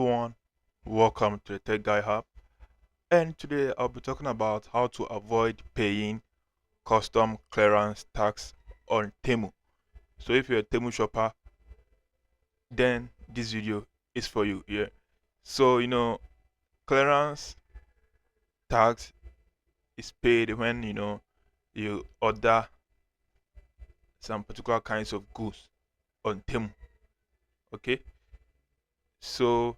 everyone, welcome to the Tech Guy Hub. And today I'll be talking about how to avoid paying custom clearance tax on Temu. So if you're a Temu shopper, then this video is for you. Yeah. So clearance tax is paid when you order some particular kinds of goods on Temu. Okay. So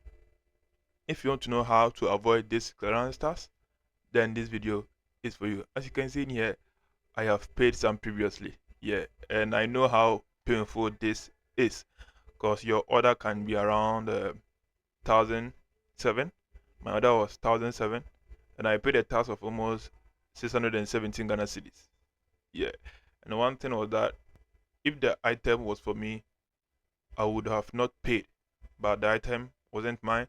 if you want to know how to avoid this clearance tax, then this video is for you. As you can see in here, I have paid some previously. Yeah, and I know how painful this is because your order can be around 1,007. My order was 1,007, and I paid a tax of almost 617 Ghana cedis. Yeah, and one thing was that if the item was for me, I would have not paid, but the item wasn't mine,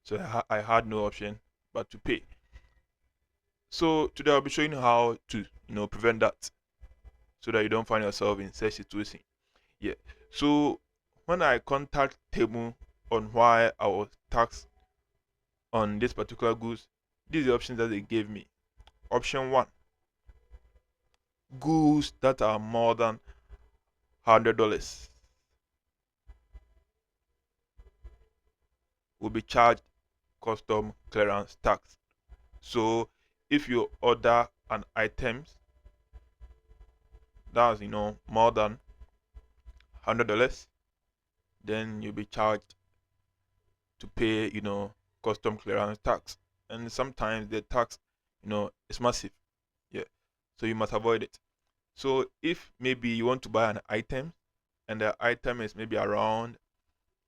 so I had no option but to pay. So today I'll be showing you how to prevent that so that you don't find yourself in such situation. Yeah. So when I contact Temu on why I was taxed on this particular goods, these are the options that they gave me. Option one: goods that are more than $100 will be charged custom clearance tax. So if you order an item that's more than $100, then you'll be charged to pay custom clearance tax. And sometimes the tax is massive. Yeah, so you must avoid it. So if maybe you want to buy an item and the item is maybe around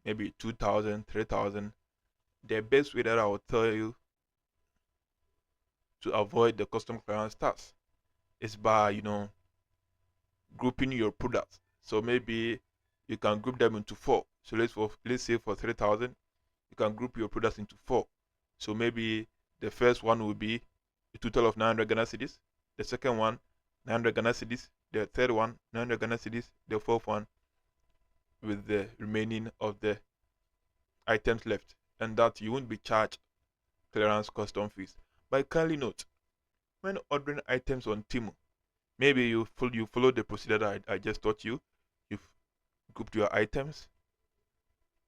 maybe 2,000, 3,000, the best way that I will tell you to avoid the custom clearance tax is by grouping your products. So maybe you can group them into four. So let's say for 3,000, you can group your products into four. So maybe the first one will be a total of 900 Ghana cedis. The second one, 900 Ghana cedis. The third one, 900 Ghana cedis. The fourth one, with the remaining of the items left. And that you won't be charged clearance custom fees. But kindly note, when ordering items on Temu, maybe you follow the procedure that I just taught you. You've grouped your items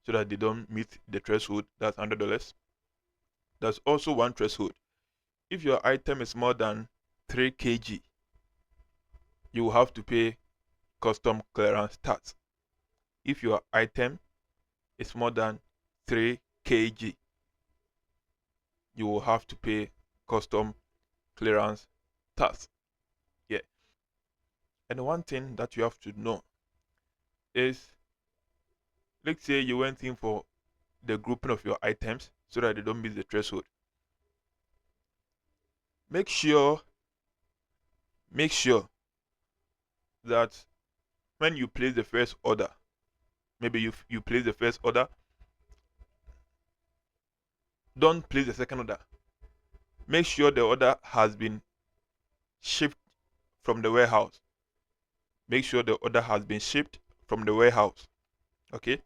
so that they don't meet the threshold. That's $100. There's also one threshold. If your item is more than 3 kg, you will have to pay custom clearance tax. If your item is more than 3 kg, you will have to pay custom clearance tax. Yeah. And one thing that you have to know is, let's say you went in for the grouping of your items so that they don't miss the threshold. Make sure that when you place the first order, maybe you place the first order, don't place the second order. Make sure the order has been shipped from the warehouse. Make sure the order has been shipped from the warehouse. Okay?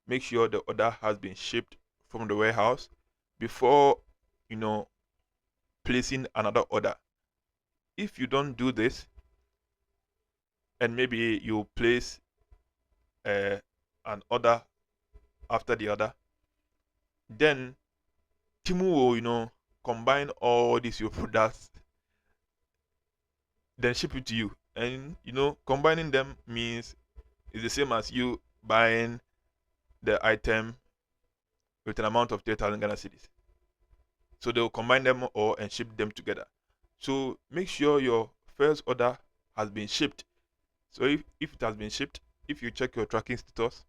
Make sure the order has been shipped from the warehouse before placing another order. If you don't do this, and maybe you place an order after the other, then Temu will combine all these your products, then ship it to you. And combining them means it's the same as you buying the item with an amount of 3,000 Ghana cedis. So they will combine them all and ship them together. So make sure your first order has been shipped. So if it has been shipped, if you check your tracking status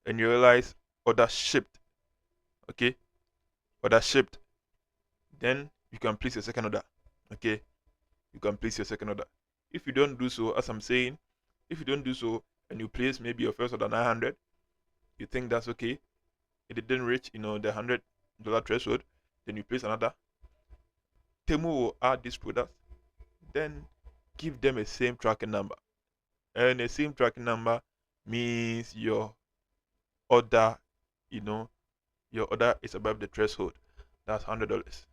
and you realize order shipped, okay, order shipped, then you can place your second order. Okay, you can place your second order. If you don't do so, as I'm saying, if you don't do so and you place maybe your first order 900, you think that's okay, it didn't reach the $100 threshold, then you place another. Temu will add this product, then give them a same tracking number. And the same tracking number means your order, your order is above the threshold. That's $100.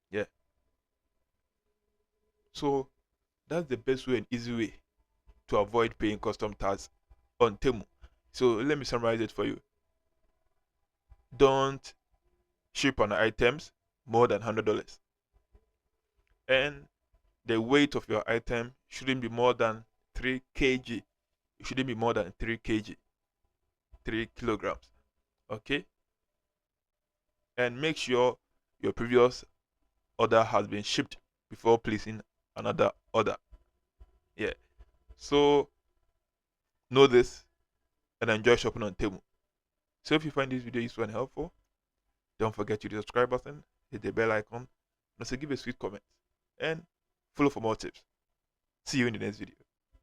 Yeah. So that's the best way and easy way to avoid paying custom tax on Temu. So let me summarize it for you. Don't ship on items more than $100, and the weight of your item shouldn't be more than 3 kg. It shouldn't be more than 3 kg, 3 kilograms. Okay, and make sure your previous order has been shipped before placing another order. Yeah. So know this and enjoy shopping on Temu. So if you find this video useful and helpful, don't forget to hit the subscribe button, hit the bell icon, and also give a sweet comment and follow for more tips. See you in the next video.